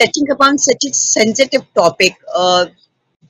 Touching upon such a sensitive topic,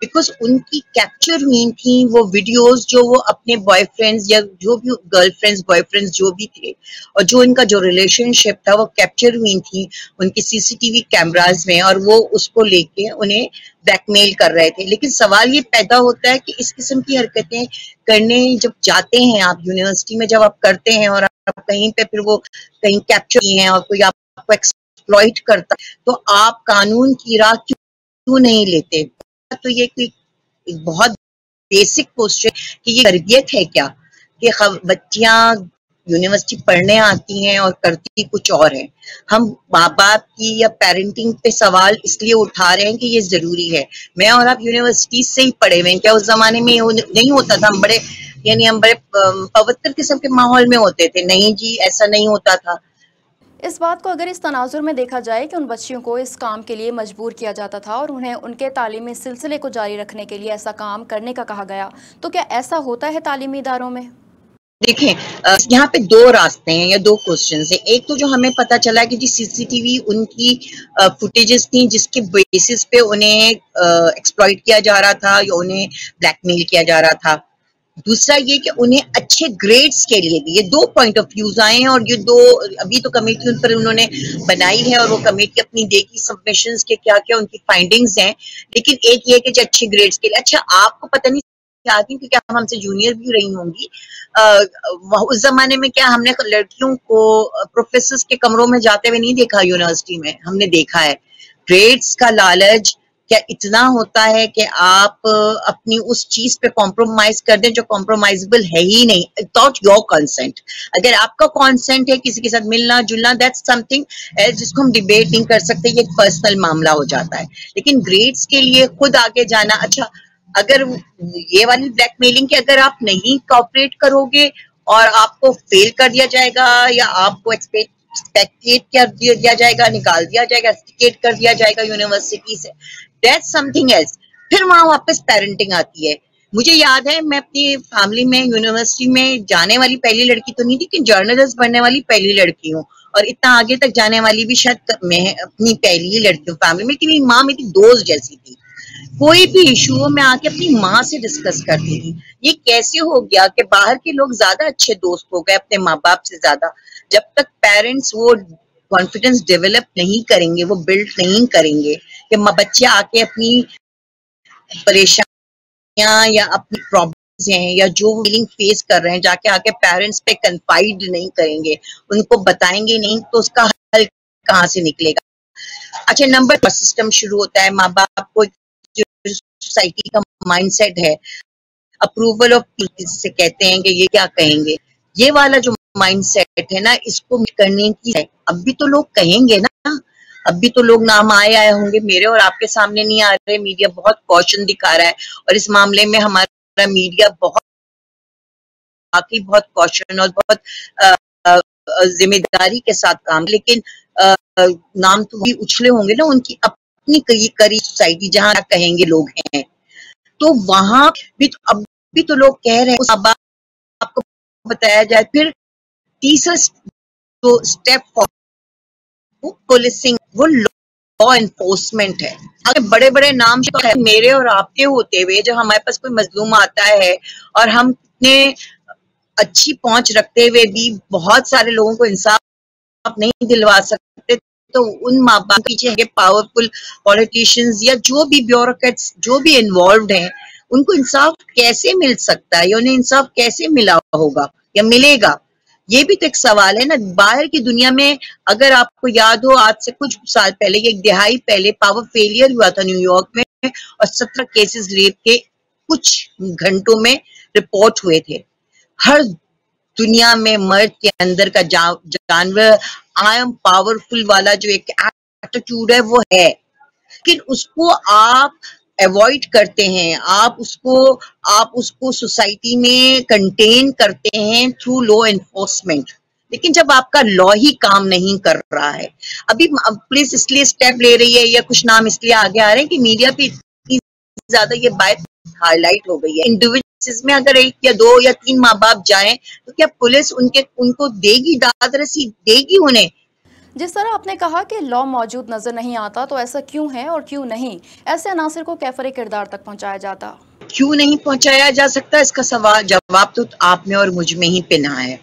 because ان کی capture ہوئی تھی وہ ویڈیوز جو وہ اپنے بوائے فرینڈز یا جو بھی گرل فرینڈز بوائے فرینڈز جو بھی تھے اور جو ان کا جو ریلیشن شپ تھا وہ کیپچر ہوئی تھی ان کی سی سی ٹی وی کیمراز میں، اور وہ اس کو لے کے انہیں بلیک میل کر رہے تھے. لیکن سوال یہ پیدا ہوتا ہے کہ اس قسم کی حرکتیں کرنے جب جاتے ہیں آپ یونیورسٹی میں، جب آپ کرتے ہیں اور آپ کہیں پہ پھر وہ کہیں کیپچر ہیں اور کوئی آپ کو ایکسپلوئٹ کرتا تو آپ قانون کی راہ کیوں نہیں لیتے؟ تو یہ کوئی بہت بیسک کوشچن کہ یہ تربیت ہے کیا کہ بچیاں یونیورسٹی پڑھنے آتی ہیں اور کرتی کچھ اور ہے. ہم ماں باپ کی یا پیرنٹنگ پہ سوال اس لیے اٹھا رہے ہیں کہ یہ ضروری ہے. میں اور آپ یونیورسٹی سے ہی پڑھے ہوئے ہیں، کیا اس زمانے میں نہیں ہوتا تھا؟ ہم بڑے پوتر قسم کے ماحول میں ہوتے تھے. نہیں جی، ایسا نہیں ہوتا تھا. اس بات کو اگر اس تناظر میں دیکھا جائے کہ ان بچیوں کو اس کام کے لیے مجبور کیا جاتا تھا اور انہیں ان کے تعلیمی سلسلے کو جاری رکھنے کے لیے ایسا کام کرنے کا کہا گیا، تو کیا ایسا ہوتا ہے تعلیمی اداروں میں؟ دیکھیں، یہاں پہ دو راستے ہیں یا دو کوسچنز ہیں. ایک تو جو ہمیں پتا چلا کہ جی سی سی ٹی وی ان کی فوٹیجز تھیں جس کے بیسس پہ انہیں ایکسپلائٹ کیا جا رہا تھا یا انہیں بلیک میل کیا جا رہا تھا. دوسرا یہ کہ انہیں اچھے گریڈز کے لیے بھی، یہ دو پوائنٹ آف ویوز آئے ہیں اور یہ دو ابھی تو کمیٹی ان پر انہوں نے بنائی ہے اور وہ کمیٹی اپنی دے گی سبمیشنز کے کیا کیا ان کی فائنڈنگز ہیں. لیکن ایک یہ کہ اچھے گریڈز کے لیے، اچھا آپ کو پتہ نہیں آتی کیونکہ ہم سے جونیئر بھی رہی ہوں گی، اس زمانے میں کیا ہم نے لڑکیوں کو پروفیسرز کے کمروں میں جاتے ہوئے نہیں دیکھا؟ یونیورسٹی میں ہم نے دیکھا ہے. گریڈز کا لالچ کیا اتنا ہوتا ہے کہ آپ اپنی اس چیز پہ کمپرومائز کر دیں جو کمپرومائزبل ہے ہی نہیں وداؤٹ یور کنسنٹ؟ اگر آپ کا کانسنٹ ہے کسی کے ساتھ ملنا جلنا، دیٹس سم تھنگ جس کو ہم ڈیبیٹ نہیں کر سکتے، یہ ایک پرسنل معاملہ ہو جاتا ہے. لیکن گریڈز کے لیے خود آگے جانا، اچھا اگر یہ والی بلیک میلنگ کہ اگر آپ نہیں کوآپریٹ کرو گے اور آپ کو فیل کر دیا جائے گا یا آپ کو ایکسپیکٹ کر دیا جائے گا، نکال دیا جائے گا، ایکسپیکٹ کر دیا جائے گا یونیورسٹی سے، دیٹس سم تھنگ ایلس. پھر وہاں واپس پیرنٹنگ آتی ہے. مجھے یاد ہے میں اپنی فیملی میں یونیورسٹی میں جانے والی پہلی لڑکی تو نہیں تھی، لیکن جرنلسٹ بننے والی پہلی لڑکی ہوں اور اتنا آگے تک جانے والی بھی شاید میں اپنی پہلی لڑکی ہوں فیملی میں، کہ میری ماں میری دوست جیسی تھی. کوئی بھی ایشو میں آ کے اپنی ماں سے ڈسکس کرتی تھی. یہ کیسے ہو گیا کہ باہر کے لوگ زیادہ اچھے دوست ہو گئے اپنے ماں باپ سے زیادہ؟ جب تک پیرنٹس وہ کانفیڈنس ڈیولپ نہیں کریں گے، وہ بلڈ نہیں کریں گے کہ بچے آ کے اپنی پریشانیاں یا اپنی پرابلمز ہیں یا جو فیلنگ فیس کر رہے ہیں جا کے آ کے پیرنٹس پہ کنفائڈ نہیں کریں گے، ان کو بتائیں گے نہیں، تو اس کا حل کہاں سے نکلے گا؟ اچھا، نمبر سسٹم شروع ہوتا ہے. ماں باپ کو سوسائٹی کا مائنڈ سیٹ ہے اپروول آف سے کہتے ہیں کہ یہ کیا کہیں گے، یہ والا جو مائنڈ سیٹ ہے نا، اس کو کرنے کی ہے. اب بھی تو لوگ کہیں گے نا، اب بھی تو لوگ نام آئے ہوں گے، میرے اور آپ کے سامنے نہیں آ رہے. میڈیا بہت کوشن دکھا رہا ہے اور اس معاملے میں ہمارا میڈیا بہت باقی بہت کوشن اور بہت ذمہ داری کے ساتھ کام. لیکن نام تو بھی اچھلے ہوں گے نا ان کی اپنی کری سوسائٹی جہاں کہیں گے لوگ ہیں، تو وہاں بھی اب بھی تو لوگ کہہ رہے ہیں. آپ کو بتایا جائے پھر تیسرا جو اسٹیپ پولیسنگ، وہ لا انفورسمنٹ ہے. اگر بڑے بڑے نام میرے اور آپ کے ہوتے ہوئے جب ہمارے پاس کوئی مظلوم آتا ہے اور ہم اتنے اچھی پہنچ رکھتے ہوئے بھی بہت سارے لوگوں کو انصاف نہیں دلوا سکتے، تو ان ماں باپ کے پیچھے پاورفل پولیٹیشینز یا جو بھی بیوروکریٹس جو بھی انوالوڈ ہیں، ان کو انصاف کیسے مل سکتا ہے یا انہیں انصاف کیسے ملا ہوگا یا ملے گا؟ یہ بھی تو ایک سوال ہے نا. باہر کی دنیا میں اگر آپ کو یاد ہو آج سے کچھ سال پہلے، ایک دہائی پہلے پاور فیلئر ہوا تھا نیو یارک میں اور 17 کیسز ریپ کے کچھ گھنٹوں میں رپورٹ ہوئے تھے. ہر دنیا میں مرد کے اندر کا جانور آئی ایم پاورفل والا جو ایک ایٹیٹیوڈ ہے وہ ہے، لیکن اس کو آپ ایوائڈ کرتے ہیں، آپ اس کو سوسائٹی میں کنٹین کرتے ہیں تھرو لا انفورسمنٹ. لیکن جب آپ کا لا ہی کام نہیں کر رہا ہے، ابھی پولیس اس لیے اسٹیپ لے رہی ہے یا کچھ نام اس لیے آگے آ رہے ہیں کہ میڈیا پہ اتنی زیادہ یہ بات ہائی لائٹ ہو گئی ہے. انڈیویجولز میں اگر ایک یا دو یا تین ماں باپ جائیں تو کیا پولیس ان کو دے گی، داد رسی دے گی انہیں؟ جس طرح آپ نے کہا کہ لا موجود نظر نہیں آتا، تو ایسا کیوں ہے اور کیوں نہیں ایسے عناصر کو کیفر کردار تک پہنچایا جاتا؟ کیوں نہیں پہنچایا جا سکتا، اس کا جواب تو آپ میں اور مجھ میں ہی پنہا ہے.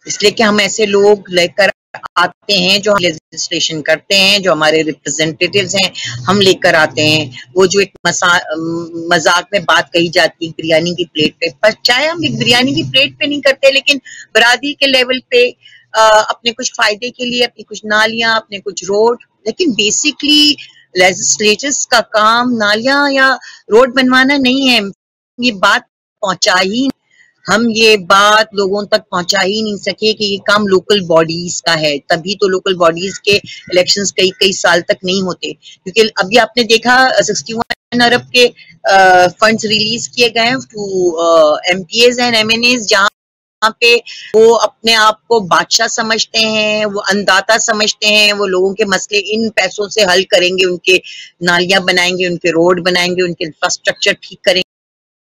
اس لیے کہ ہم ایسے لوگ لے کر آتے ہیں جو لیجسلیشن کرتے ہیں، جو ہمارے ریپرزینٹیٹیوز ہیں، ہم لے کر آتے ہیں. وہ جو ایک مذاق میں بات کہی جاتی ہے بریانی کی پلیٹ پہ، پر چاہے ہم ایک بریانی کی پلیٹ پہ نہیں کرتے، لیکن برادری کے لیول پہ اپنے کچھ فائدے کے لیے، اپنی کچھ نالیاں، اپنے کچھ روڈ، لیکن بیسکلی لیجسلیچرز کا کام نالیاں یا روڈ بنوانا نہیں ہے. یہ بات پہنچا ہی، ہم یہ بات لوگوں تک پہنچا ہی نہیں سکے کہ یہ کام لوکل باڈیز کا ہے. تبھی تو لوکل باڈیز کے الیکشنز کئی سال تک نہیں ہوتے، کیونکہ ابھی آپ نے دیکھا 61 ارب کے فنڈز ریلیز کیے گئے ہیں two M P As and M N As, جہاں پہ وہ اپنے آپ کو بادشاہ سمجھتے ہیں، وہ انداتا سمجھتے ہیں، وہ لوگوں کے مسئلے ان پیسوں سے حل کریں گے، ان کے نالیاں بنائیں گے، ان کے روڈ بنائیں گے، ان کے انفراسٹرکچر ٹھیک کریں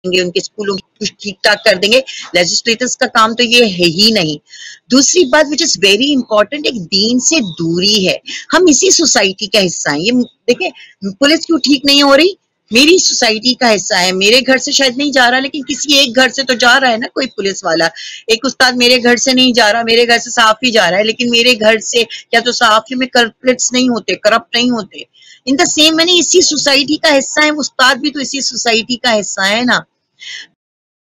گے، ان کے اسکولوں کی کچھ ٹھیک ٹھاک کر دیں گے. لیجسلیٹرز کا کام تو یہ ہے ہی نہیں. دوسری بات وچ از ویری امپورٹنٹ، ایک دین سے دوری ہے. ہم اسی سوسائٹی کا حصہ ہیں. یہ دیکھیں پولیس کیوں ٹھیک نہیں ہو رہی، میری سوسائٹی کا حصہ ہے. میرے گھر سے شاید نہیں جا رہا، لیکن کسی ایک گھر سے تو جا رہا ہے نا کوئی پولیس والا. ایک استاد میرے گھر سے نہیں جا رہا، میرے گھر سے صحافی جا رہا ہے، لیکن میرے گھر سے کیا تو صحافی میں کرپٹس نہیں ہوتے، کرپٹ نہیں ہوتے. ان دا سیم میں نے اسی سوسائٹی کا حصہ ہے، وہ استاد بھی تو اسی سوسائٹی کا حصہ ہے نا.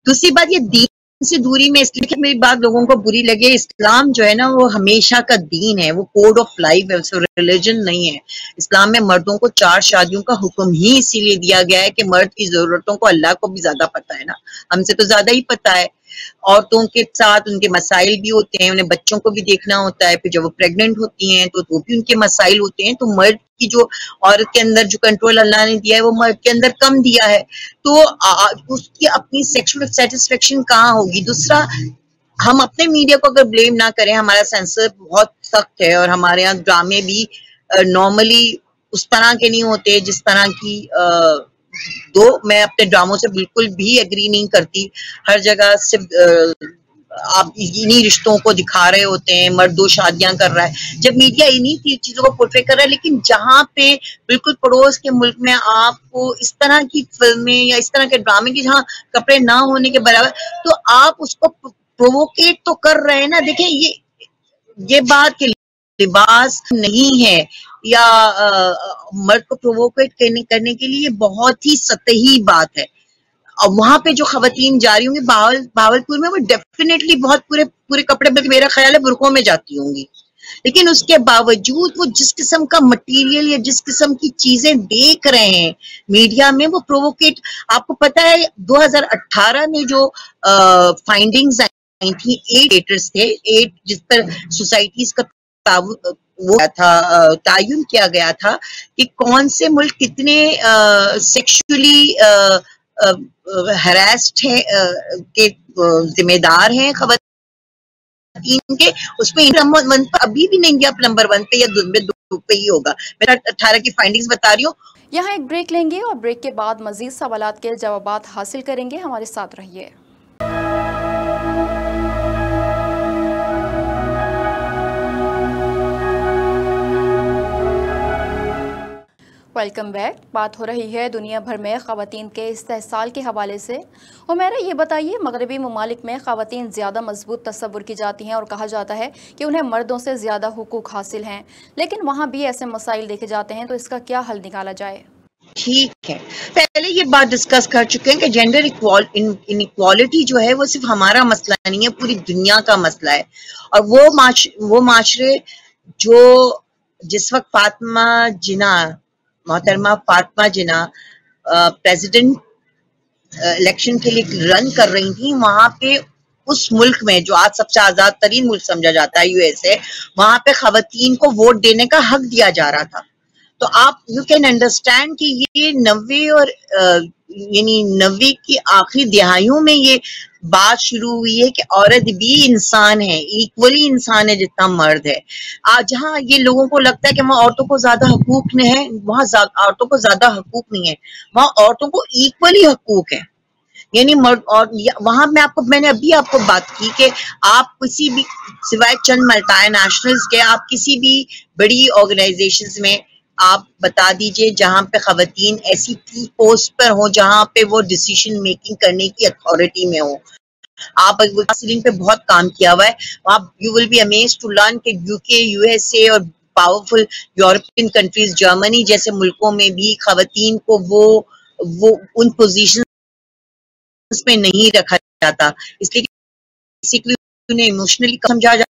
دوسری بات یہ دین سے دوری میں، اس لیے کہ میری بات لوگوں کو بری لگے، اسلام جو ہے نا وہ ہمیشہ کا دین ہے، وہ کوڈ آف لائف ہے، ریلیجن نہیں ہے. اسلام میں مردوں کو 4 شادیوں کا حکم ہی اسی لیے دیا گیا ہے کہ مرد کی ضرورتوں کو اللہ کو بھی زیادہ پتا ہے نا، ہم سے تو زیادہ ہی پتا ہے. عورتوں کے ساتھ ان کے مسائل بھی ہوتے ہیں، انہیں بچوں کو بھی دیکھنا ہوتا ہے، پھر جب وہ پریگننٹ ہوتی ہیں تو وہ بھی ان کے مسائل ہوتے ہیں. تو مرد کی جو عورت کے اندر جو کنٹرول اللہ نے دیا ہے وہ مرد کے اندر کم دیا ہے، تو اس کی اپنی سیکشل سیٹسفیکشن کہاں ہوگی. دوسرا، ہم اپنے میڈیا کو اگر بلیم نہ کریں، ہمارا سینسر بہت سخت ہے، اور ہمارے یہاں ڈرامے بھی نارملی اس طرح کے نہیں ہوتے جس طرح کی میں اپنے ڈراموں سے بالکل بھی ایگری نہیں کرتی. ہر جگہ صرف آپ انہی رشتوں کو دکھا رہے ہوتے ہیں، مرد 2 شادیاں کر رہا ہے، جب میڈیا انہی چیزوں کو پورٹری کر رہا ہے. لیکن جہاں پہ بالکل پڑوس کے ملک میں آپ کو اس طرح کی فلمیں یا اس طرح کے ڈرامے کی جہاں کپڑے نہ ہونے کے برابر، تو آپ اس کو پرووکیٹ تو کر رہے ہیں نا. دیکھیں یہ بات کہ لباس نہیں ہے یا مرد کو پرووکیٹ کرنے کے لیے بہت ہی سطحی بات ہے. اور وہاں پہ جو خواتین جا رہی ہوں گی بہاولپور میں، وہ ڈیفینیٹلی بہت پورے کپڑے، بلکہ میرا خیال ہے برقعوں میں جاتی ہوں گی. لیکن اس کے باوجود وہ جس قسم کا مٹیریل یا جس قسم کی چیزیں دیکھ رہے ہیں میڈیا میں، وہ پرووکیٹ. آپ کو پتا ہے 2018 میں جو فائنڈنگز آئی تھی، 8 ریٹرز تھے، 8 جس پر سوسائٹیز کا وہ تھا تعین کیا گیا تھا کہ کون سے ملک کتنے سیکشولی ہراسڈ ہیں کے ذمہ دار ہیں خواتین کے. اس میں نمبر 1 پر ابھی بھی نہیں گیا، نمبر 1 پہ یا 2 پہ ہی ہوگا. میں 18 کی فائنڈنگز بتا رہی ہوں. یہاں ایک بریک لیں گے اور بریک کے بعد مزید سوالات کے جوابات حاصل کریں گے. ہمارے ساتھ رہیے. Welcome back. بات ہو رہی ہے دنیا بھر میں خواتین کے استحصال کے حوالے سے. حمیرہ، یہ بتائیے، مغربی ممالک میں خواتین زیادہ مضبوط تصور کی جاتی ہیں اور کہا جاتا ہے کہ انہیں مردوں سے زیادہ حقوق حاصل ہیں، لیکن وہاں بھی ایسے مسائل دیکھے جاتے ہیں، تو اس کا کیا حل نکالا جائے؟ ٹھیک ہے، پہلے یہ بات ڈسکس کر چکے ہیں کہ جینڈر انیکوالٹی جو ہے وہ صرف ہمارا مسئلہ نہیں ہے، پوری دنیا کا مسئلہ ہے. اور وہ معاشرے جو جس وقت فاطمہ جناح، محترمہ فاطمہ جناح پریزیڈنٹ الیکشن کے لیے رن کر رہی تھیں، وہاں پہ اس ملک میں جو آج سب سے آزاد ترین ملک سمجھا جاتا ہے USA، وہاں پہ خواتین کو ووٹ دینے کا حق دیا جا رہا تھا. تو آپ یو کین انڈرسٹینڈ کہ یہ 90 اور یعنی 90 کی آخری دہائیوں میں یہ بات شروع ہوئی ہے کہ عورت بھی انسان ہے، ایکولی انسان ہے جتنا مرد ہے. جہاں یہ لوگوں کو لگتا ہے کہ وہاں عورتوں کو زیادہ حقوق نہیں ہے، وہاں عورتوں کو زیادہ حقوق نہیں ہے، وہاں عورتوں کو ایکولی حقوق ہے. یعنی اور وہاں میں نے ابھی آپ کو بات کی کہ آپ کسی بھی سوائے چند ملٹی نیشنلز کے آپ کسی بھی بڑی آرگنائزیشنز میں آپ بتا دیجئے جہاں پہ خواتین ایسی پوسٹ پر ہوں جہاں پہ وہ ڈیسیشن میکنگ کرنے کی اتھارٹی میں ہوں. آپ کاؤنسلنگ پہ بہت کام کیا ہوا ہے. آپ you will be amazed to learn کہ U K U S A اور پاورفل یورپین کنٹریز جرمنی جیسے ملکوں میں بھی خواتین کو وہ ان پوزیشن میں نہیں رکھا جاتا اس لیے بیسکلی انہیں ایموشنلی سمجھا جاتا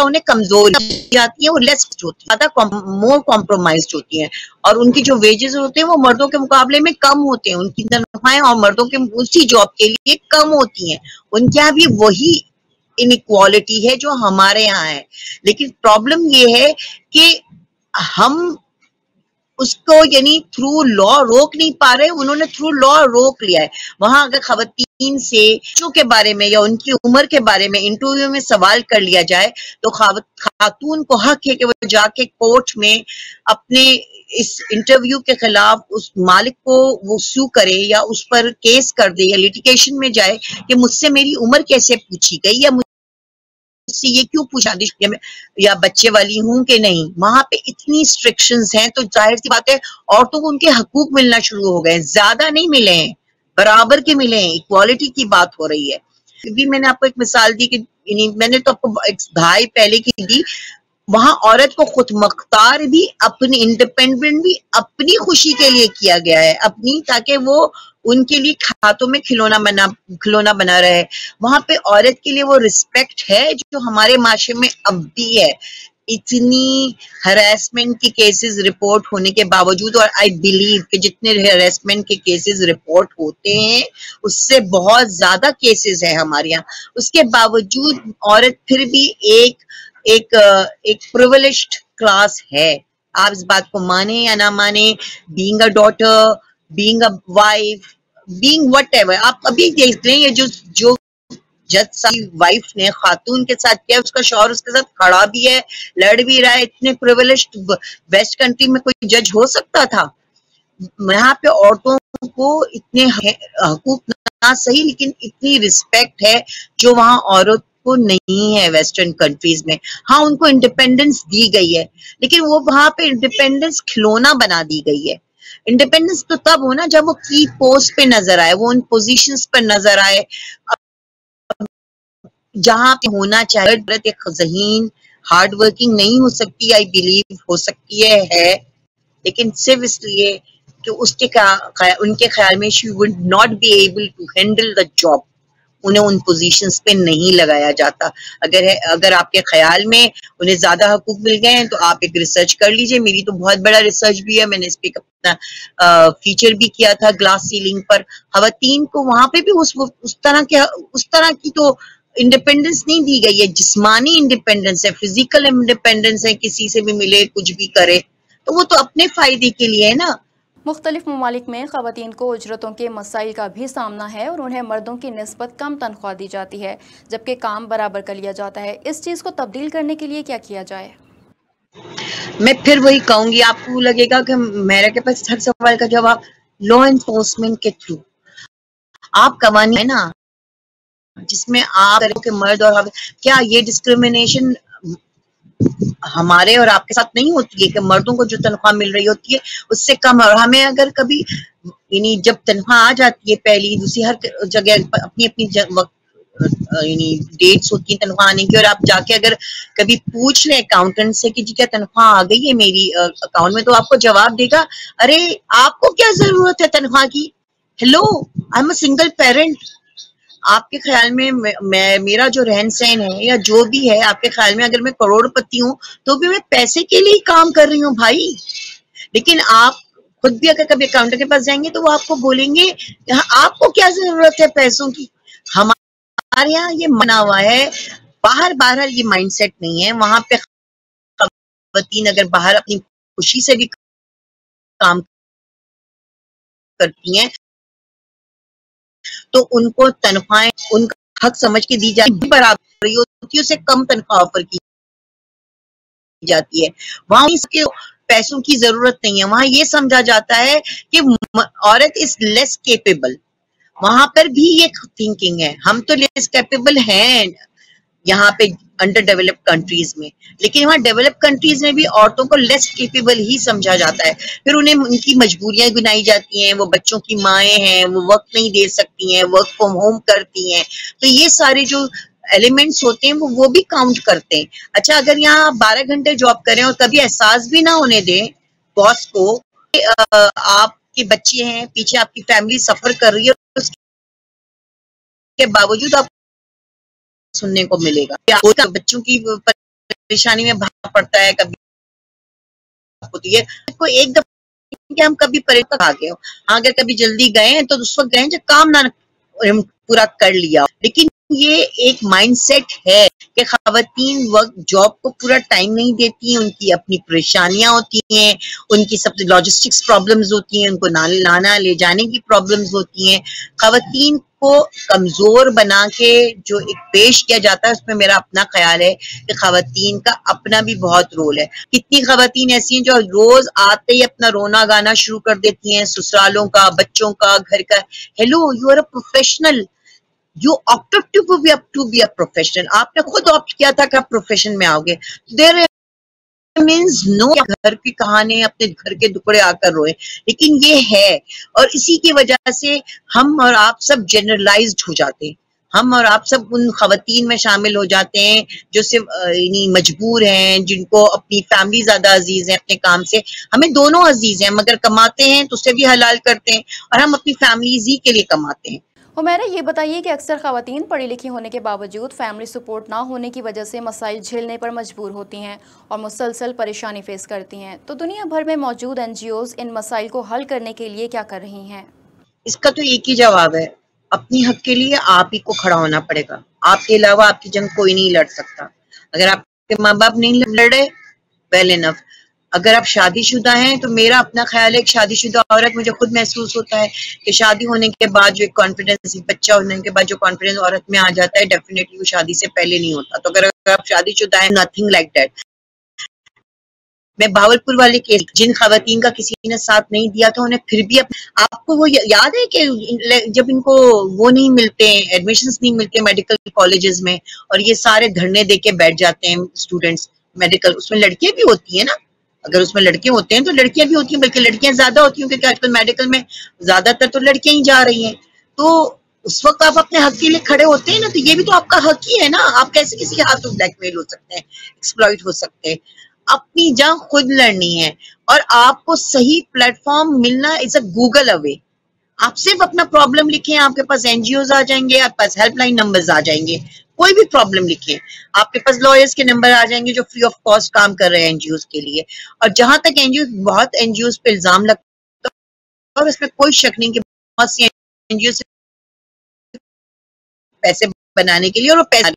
انہیں کمزور جاتی ہیں وہ لیس ہوتی ہیں زیادہ مور کمپرومائزڈ ہوتی ہیں اور ان کی جو ویجز ہوتے ہیں وہ مردوں کے مقابلے میں کم ہوتے ہیں. ان کی تنخواہیں اور مردوں کے اسی جاب کے لیے کم ہوتی ہیں. ان کے یہاں بھی وہی انیکوالٹی ہے جو ہمارے یہاں ہے. لیکن پرابلم یہ ہے کہ ہم اس کو یعنی تھرو لا روک نہیں پا رہے. انہوں نے تھرو لا روک لیا ہے. وہاں اگر خواتین سے بچوں کے بارے میں یا ان کی عمر کے بارے میں انٹرویو میں سوال کر لیا جائے تو خاتون کو حق ہے کہ وہ جا کے کورٹ میں اپنے اس انٹرویو کے خلاف اس مالک کو وہ سو کرے یا اس پر کیس کر دے یا لیٹیگیشن میں جائے کہ مجھ سے میری عمر کیسے پوچھی گئی یا سے یہ کیوں پوچھا یا بچے والی ہوں کہ نہیں. وہاں پہ اتنی اسٹرکشنز ہیں تو ظاہر سی بات ہے عورتوں کو ان کے حقوق ملنا شروع ہو گئے. زیادہ نہیں ملے ہیں, برابر کے ملے ہیں. اکوالٹی کی بات ہو رہی ہے. بھی میں نے آپ کو ایک مثال دی کہ میں نے تو آپ کو ایک دہائی پہلے کی دی. وہاں عورت کو خود مختار بھی اپنی انڈیپینڈنٹ بھی اپنی خوشی کے لیے کیا گیا ہے اپنی, تاکہ وہ ان کے لیے ہاتھوں میں کھلونا بنا رہے. وہاں پہ عورت کے لیے وہ رسپیکٹ ہے جو ہمارے معاشرے میں اب بھی ہے. اتنی ہراسمنٹ کی کیسز رپورٹ ہونے کے باوجود, اور آئی بلیو کہ جتنے ہراسمنٹ کے کیسز رپورٹ ہوتے ہیں اس سے بہت زیادہ کیسز ہیں ہمارے یہاں, اس کے باوجود عورت پھر بھی ایک پریویلیجڈ کلاس ہے. آپ اس بات کو مانے یا نہ مانے, being a daughter, being a wife, being what ever. آپ ابھی دیکھ لیں یہ جو جج صاحب وائف نے خاتون کے ساتھ کیا, اس کا شوہر اس کے ساتھ کھڑا بھی ہے, لڑ بھی رہا ہے. اتنے پریویلیجڈ ویسٹ کنٹری میں کوئی جج ہو سکتا تھا؟ یہاں پہ عورتوں کو اتنے حقوق نہ صحیح لیکن اتنی رسپیکٹ ہے جو وہاں عورت کو نہیں ہے ویسٹرن کنٹریز میں. ہاں ان کو انڈیپینڈنس دی گئی ہے لیکن وہ وہاں پہ انڈیپینڈنس کھلونا بنا دی گئی ہے. انڈیپینڈنس تو تب ہونا جب وہ کی پوسٹ پہ نظر آئے, وہ ان پوزیشنز پر نظر آئے جہاں پہ ہونا چاہیے. ایک ذہین ہارڈ ورکنگ نہیں ہو سکتی, آئی بلیو ہو سکتی ہے لیکن صرف اس لیے کہ ان کے خیال میں she would not be able to handle the job, انہیں ان پوزیشنز پہ نہیں لگایا جاتا. اگر آپ کے خیال میں انہیں زیادہ حقوق مل گئے ہیں تو آپ ایک ریسرچ کر لیجئے. میری تو بہت بڑا ریسرچ بھی ہے, میں نے اس پہ اپنا فیچر بھی کیا تھا گلاس سیلنگ پر. خواتین کو وہاں پہ بھی اس طرح کی تو انڈیپینڈنس نہیں دی گئی ہے. جسمانی انڈیپینڈنس ہے, فزیکل انڈیپینڈنس ہے, کسی سے بھی ملے کچھ بھی کرے تو وہ تو اپنے فائدے کے لیے ہے نا. مختلف ممالک میں خواتین کو اجرتوں کے مسائل کا بھی سامنا ہے اور انہیں مردوں کی نسبت کم تنخواہ دی جاتی ہے جبکہ کام برابر کر لیا جاتا ہے. اس چیز کو تبدیل کرنے کے لیے کیا کیا جائے؟ میں پھر وہی کہوں گی, آپ کو لگے گا کہ میرے کے پاس ہر سوال کا جواب لا انفورسمنٹ کے تھرو. آپ قوانین ہے نا جس میں آپ کہ مرد اور کیا یہ ڈسکریمنیشن ہمارے اور آپ کے ساتھ نہیں ہوتی ہے کہ مردوں کو جو تنخواہ مل رہی ہوتی ہے اس سے کم, اور ہمیں اگر کبھی یعنی جب تنخواہ آ جاتی ہے پہلی دوسری ہر جگہ اپنی یعنی ڈیٹس ہوتی ہیں تنخواہ آنے کی, اور آپ جا کے اگر کبھی پوچھ لیں اکاؤنٹنٹ سے کہ جی کیا تنخواہ آ گئی ہے میری اکاؤنٹ میں, تو آپ کو جواب دے گا ارے آپ کو کیا ضرورت ہے تنخواہ کی, hello I am a single parent. آپ کے خیال میں میرا جو رہن سہن ہے یا جو بھی ہے آپ کے خیال میں اگر میں کروڑ پتی ہوں تو بھی میں پیسے کے لیے کام کر رہی ہوں بھائی. لیکن آپ خود بھی اگر کبھی اکاؤنٹنٹ کے پاس جائیں گے تو وہ آپ کو بولیں گے آپ کو کیا ضرورت ہے پیسوں کی. ہمارے یہاں یہ منا ہوا ہے, باہر یہ مائنڈ سیٹ نہیں ہے. وہاں پہ خواتین اگر باہر اپنی خوشی سے بھی کام کرتی ہیں تو ان کو تنخواہیں ان کا حق سمجھ کے دی جاتی, برابر ہوتی ہے, اسے کم تنخواہ آفر کی جاتی ہے. وہاں پیسوں کی ضرورت نہیں ہے. وہاں یہ سمجھا جاتا ہے کہ عورت از لیس کیپیبل. وہاں پر بھی یہ تھنکنگ ہے. ہم تو لیس کیپیبل ہیں یہاں پہ انڈر ڈیولپ کنٹریز میں, لیکن وہاں ڈیولپ کنٹریز میں بھی عورتوں کو لیس کیپیبل ہی سمجھا جاتا ہے. پھر انہیں ان کی مجبوریاں گنائی جاتی ہیں, وہ بچوں کی مائیں ہیں, وہ وقت نہیں دے سکتی ہیں, ورک فرام ہوم کرتی ہیں. تو یہ سارے جو ایلیمنٹس ہوتے ہیں وہ بھی کاؤنٹ کرتے ہیں. اچھا, اگر یہاں آپ 12 گھنٹے جاب کریں اور کبھی احساس بھی نہ ہونے دیں باس کو آپ کے بچے ہیں, پیچھے آپ کی فیملی سفر کر رہی ہے, اس کے باوجود آپ سننے کو ملے گا بچوں کی پریشانی میں بھاگ پڑتا ہے. کبھی ہوتی ہے کوئی ایک دفعہ کہ ہم کبھی پریشان آ گئے ہو, اگر کبھی جلدی گئے تو اس وقت گئے جب کام نہ پورا کر لیا. لیکن یہ ایک مائنڈ سیٹ ہے کہ خواتین وقت جاب کو پورا ٹائم نہیں دیتی ہیں, ان کی اپنی پریشانیاں ہوتی ہیں, ان کی سب لاجسٹکس پرابلمز ہوتی ہیں, ان کو لانا لے جانے کی پرابلمز ہوتی ہیں. خواتین کو کمزور بنا کے جو ایک پیش کیا جاتا ہے اس میں میرا اپنا خیال ہے کہ خواتین کا اپنا بھی بہت رول ہے. کتنی خواتین ایسی ہیں جو روز آتے ہی اپنا رونا گانا شروع کر دیتی ہیں, سسرالوں کا, بچوں کا, گھر کا. Hello, you are a professional, you opted to be a professional. آپ نے خود آپٹ کیا تھا کہ آپ پروفیشن میں آؤ گے. there means no گھر کی کہانی اپنے گھر کے ٹکڑے آ کر روئے, لیکن یہ ہے. اور اسی کی وجہ سے ہم اور آپ سب جنرلائزڈ ہو جاتے ہیں. ہم اور آپ سب ان خواتین میں شامل ہو جاتے ہیں جو صرف مجبور ہیں, جن کو اپنی فیملی زیادہ عزیز ہے اپنے کام سے. ہمیں دونوں عزیز ہیں, مگر کماتے ہیں تو اسے بھی حلال کرتے ہیں, اور ہم اپنی فیملیز ہی کے لیے کماتے ہیں. حمیرہ, یہ بتائیے کہ اکثر خواتین پڑھی لکھی ہونے کے باوجود فیملی سپورٹ نہ ہونے کی وجہ سے مسائل جھیلنے پر مجبور ہوتی ہیں اور مسلسل پریشانی فیس کرتی ہیں. تو دنیا بھر میں موجود این جی اوز ان مسائل کو حل کرنے کے لیے کیا کر رہی ہیں؟ اس کا تو ایک ہی جواب ہے, اپنی حق کے لیے آپ ہی کو کھڑا ہونا پڑے گا. آپ کے علاوہ آپ کی جنگ کوئی نہیں لڑ سکتا. اگر آپ کے ماں باپ نہیں لڑے, ویل انف. اگر آپ شادی شدہ ہیں تو میرا اپنا خیال ہے ایک شادی شدہ عورت, مجھے خود محسوس ہوتا ہے کہ شادی ہونے کے بعد جو ایک کانفیڈنس, بچہ ہونے کے بعد جو کانفیڈنس عورت میں آ جاتا ہے, ڈیفینیٹلی وہ شادی سے پہلے نہیں ہوتا. تو اگر آپ شادی شدہ ہیں, نتھنگ لائک دیٹ. میں بھاولپور والے کے جن خواتین کا کسی نے ساتھ نہیں دیا تھا, انہیں پھر بھی آپ کو وہ یاد ہے کہ جب ان کو وہ نہیں ملتے, ایڈمیشنز نہیں ملتے میڈیکل کالجز میں, اور یہ سارے دھرنے دے کے بیٹھ جاتے ہیں اسٹوڈنٹس میڈیکل. اس میں لڑکیاں بھی ہوتی ہیں نا, اگر اس میں لڑکے ہوتے ہیں تو لڑکیاں بھی ہوتی ہیں, بلکہ لڑکیاں زیادہ ہوتی ہیں کیونکہ آج کل میڈیکل میں زیادہ تر تو لڑکیاں ہی جا رہی ہیں. تو اس وقت آپ اپنے حق کے لیے کھڑے ہوتے ہیں نا, تو یہ بھی تو آپ کا حق ہی ہے نا. آپ کیسے کسی کے ہاتھ بلیک میل ہو سکتے ہیں, ایکسپلائٹ ہو سکتے ہیں. اپنی جنگ خود لڑنی ہے, اور آپ کو صحیح پلیٹ فارم ملنا از اے گوگل اوے. آپ صرف اپنا پرابلم لکھیں, آپ کے پاس این جی اوز آ جائیں گے, آپ کے پاس ہیلپ لائن نمبرز آ جائیں گے. کوئی بھی پرابلم لکھیں, آپ کے پاس لائرز کے نمبر آ جائیں گے جو فری آف کاسٹ کام کر رہے ہیں این جی اوز کے لیے. اور جہاں تک این جی اوز, بہت این جی اوز پہ الزام لگتا ہے, اور اس میں کوئی شک نہیں کہ بہت سی این جی اوز پیسے بنانے کے لیے, اور وہ پیسے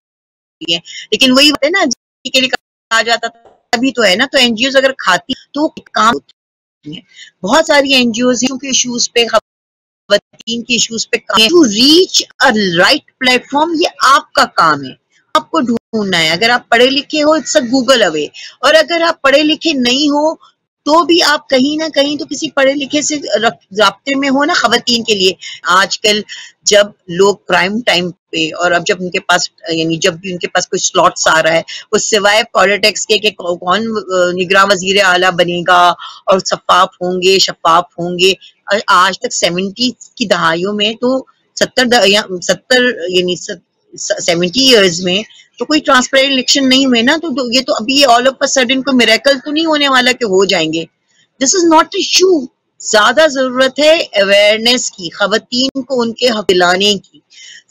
لیے, لیکن وہی ہوتا ہے نا کے لیے کہا جاتا تھا ابھی تو ہے نا. تو این جی اوز اگر کھاتی تو کام ہوتی ہیں. بہت ساری این جی اوز کے ایشوز پہ, خواتین کے ایشوز پہ to reach a right platform, یہ آپ کا کام ہے, آپ کو ڈھونڈنا ہے. اگر آپ پڑھے لکھے ہو, اٹس اے گوگل اوے. اور اگر آپ پڑھے لکھے نہیں ہو تو بھی آپ کہیں نہ کہیں تو کسی پڑھے لکھے سے رابطے میں ہو نا. خواتین کے لیے آج کل جب لوگ پرائم ٹائم پہ, اور اب جب ان کے پاس یعنی جب بھی ان کے پاس کوئی سلاٹس آ رہا ہے, وہ سوائے پالیٹکس کے کہ کون نگراں وزیر اعلیٰ بنے گا اور شفاف ہوں گے, آج تک 70 کی دہائیوں میں تو 70 ایئرز میں تو کوئی ٹرانسپیرنٹ الیکشن نہیں ہوئے نا. تو یہ تو ابھی آل آف اے سڈن کوئی میریکل تو نہیں ہونے والا کہ ہو جائیں گے. دس از ناٹ ایشو. زیادہ ضرورت ہے اویئرنیس کی, خواتین کو ان کے حق دلانے کی.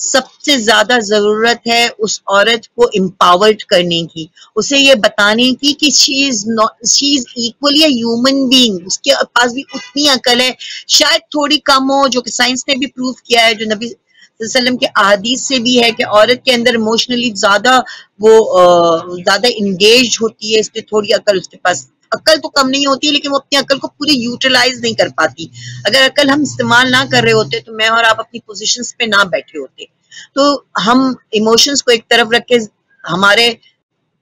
سب سے زیادہ ضرورت ہے اس عورت کو امپاورڈ کرنے کی, اسے یہ بتانے کی کہ she is actually a human being. اس کے پاس بھی اتنی عقل ہے, شاید تھوڑی کم ہو, جو کہ سائنس نے بھی پروف کیا ہے, جو نبی صلی اللہ علیہ وسلم کے احادیث سے بھی ہے کہ عورت کے اندر ایموشنلی زیادہ انگیجڈ ہوتی ہے, اس لیے تھوڑی عقل اس کے پاس. عقل تو کم نہیں ہوتی, لیکن وہ اپنی عقل کو پوری یوٹیلائز نہیں کر پاتی. اگر عقل ہم استعمال نہ کر رہے ہوتے تو میں اور آپ اپنی پوزیشنز پہ نہ بیٹھے ہوتے. تو ہم ایموشنز کو ایک طرف رکھ کے, ہمارے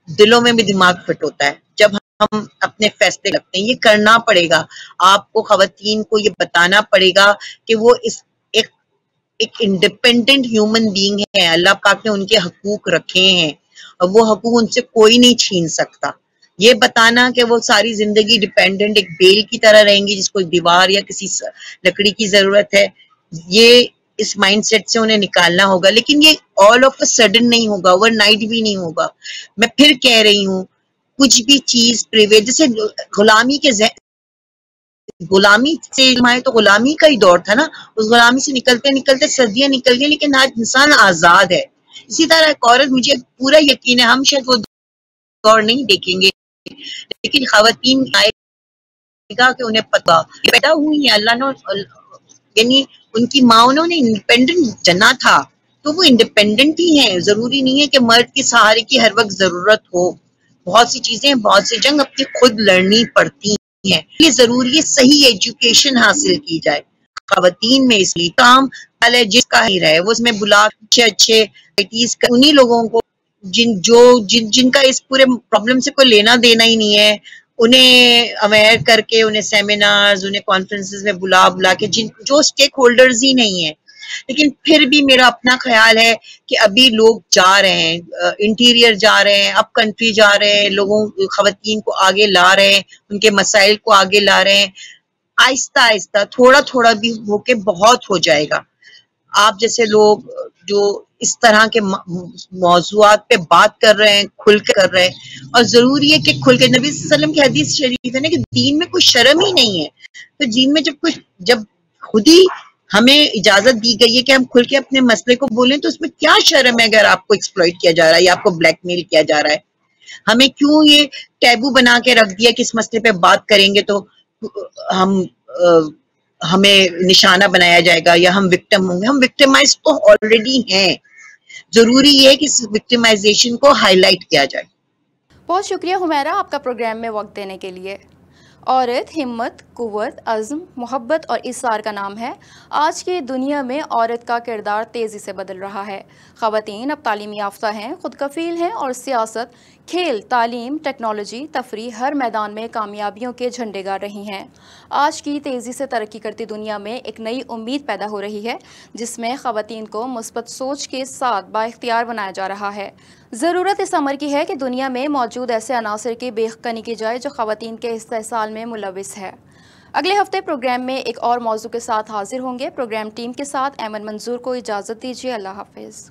دلوں میں بھی دماغ فٹ ہوتا ہے. جب ہم اپنے فیصلے رکھتے ہیں. یہ کرنا پڑے گا آپ کو، خواتین کو یہ بتانا پڑے گا کہ وہ ایک انڈیپینڈنٹ ہیومن بینگ ہے. اللہ پاک نے ان کے حقوق رکھے ہیں اور وہ حقوق ان سے کوئی نہیں چھین سکتا. یہ بتانا کہ وہ ساری زندگی ڈیپینڈنٹ ایک بیل کی طرح رہیں گی جس کو دیوار یا کسی لکڑی کی ضرورت ہے، یہ اس مائنڈ سیٹ سے انہیں نکالنا ہوگا. لیکن یہ آل آف اے سڈن نہیں ہوگا، اوور نائٹ بھی نہیں ہوگا. میں پھر کہہ رہی ہوں، کچھ بھی چیز پریویٹ، جیسے غلامی سے تو غلامی کا ہی دور تھا نا، اس غلامی سے نکلتے نکلتے صدیاں نکل گئی، لیکن آج انسان آزاد ہے. اسی طرح ایک عورت، مجھے پورا یقین ہے ہم شاید وہ دور نہیں دیکھیں گے، لیکن خواتین آئے گا کہ انہیں پتا پیدا ہوئی ہیں اللہ نے، یعنی ان کی ماں انہوں نے انڈیپینڈنٹ جنا تھا تو وہ انڈیپینڈنٹ ہی ہیں. ضروری نہیں ہے کہ مرد کے سہارے کی ہر وقت ضرورت ہو. بہت سی چیزیں، بہت سی جنگ اپنی خود لڑنی پڑتی ہیں. یہ ضروری ہے صحیح ایجوکیشن حاصل کی جائے خواتین میں. اس لیے کام جس کا ہی رہے وہ اس میں بلا اچھے انہی لوگوں کو جن کا اس پورے پرابلم سے کوئی لینا دینا ہی نہیں ہے، انہیں اویئر کر کے، انہیں سیمینارز، انہیں کانفرنسز میں بلا کے، جو اسٹیک ہولڈرز ہی نہیں ہیں. لیکن پھر بھی میرا اپنا خیال ہے کہ ابھی لوگ جا رہے ہیں، انٹیریئر جا رہے ہیں، اپ کنٹری جا رہے ہیں، خواتین کو آگے لا رہے ہیں، ان کے مسائل کو آگے لا رہے ہیں. آہستہ آہستہ تھوڑا تھوڑا بھی ہو کے بہت ہو جائے گا. آپ جیسے لوگ جو اس طرح کے موضوعات پہ بات کر رہے ہیں، کھل کے کر رہے ہیں، اور ضروری ہے کہ کھل کے، نبی صلی اللہ علیہ وسلم کی حدیث شریف ہے نا کہ دین میں کوئی شرم ہی نہیں ہے. تو دین میں جب خود ہی ہمیں اجازت دی گئی ہے کہ ہم کھل کے اپنے مسئلے کو بولیں، تو اس میں کیا شرم ہے اگر آپ کو ایکسپلائٹ کیا جا رہا ہے یا آپ کو بلیک میل کیا جا رہا ہے. ہمیں کیوں یہ ٹیبو بنا کے رکھ دیا کہ اس مسئلے پہ بات کریں گے تو ہمیں نشانہ بنایا جائے گا یا ہم وکٹم ہوں گے. ہم وکٹمائز تو آلریڈی ہیں. ضروری یہ ہے کہ اس وکٹمائزیشن کو ہائی لائٹ کیا جائے. بہت شکریہ حمیرہ آپ کا پروگرام میں وقت دینے کے لیے. عورت ہمت، قوت، عزم، محبت اور اصرار کا نام ہے. آج کی دنیا میں عورت کا کردار تیزی سے بدل رہا ہے. خواتین اب تعلیم یافتہ ہیں، خود کفیل ہیں اور سیاست، کھیل، تعلیم، ٹیکنالوجی، تفریح، ہر میدان میں کامیابیوں کے جھنڈے گاڑ رہی ہیں. آج کی تیزی سے ترقی کرتی دنیا میں ایک نئی امید پیدا ہو رہی ہے جس میں خواتین کو مثبت سوچ کے ساتھ بااختیار بنایا جا رہا ہے. ضرورت اس امر کی ہے کہ دنیا میں موجود ایسے عناصر کی بے خبری کی جائے جو خواتین کے استحصال میں ملوث ہے. اگلے ہفتے پروگرام میں ایک اور موضوع کے ساتھ حاضر ہوں گے. پروگرام ٹیم کے ساتھ ایمن منظور کو اجازت دیجیے. اللہ حافظ.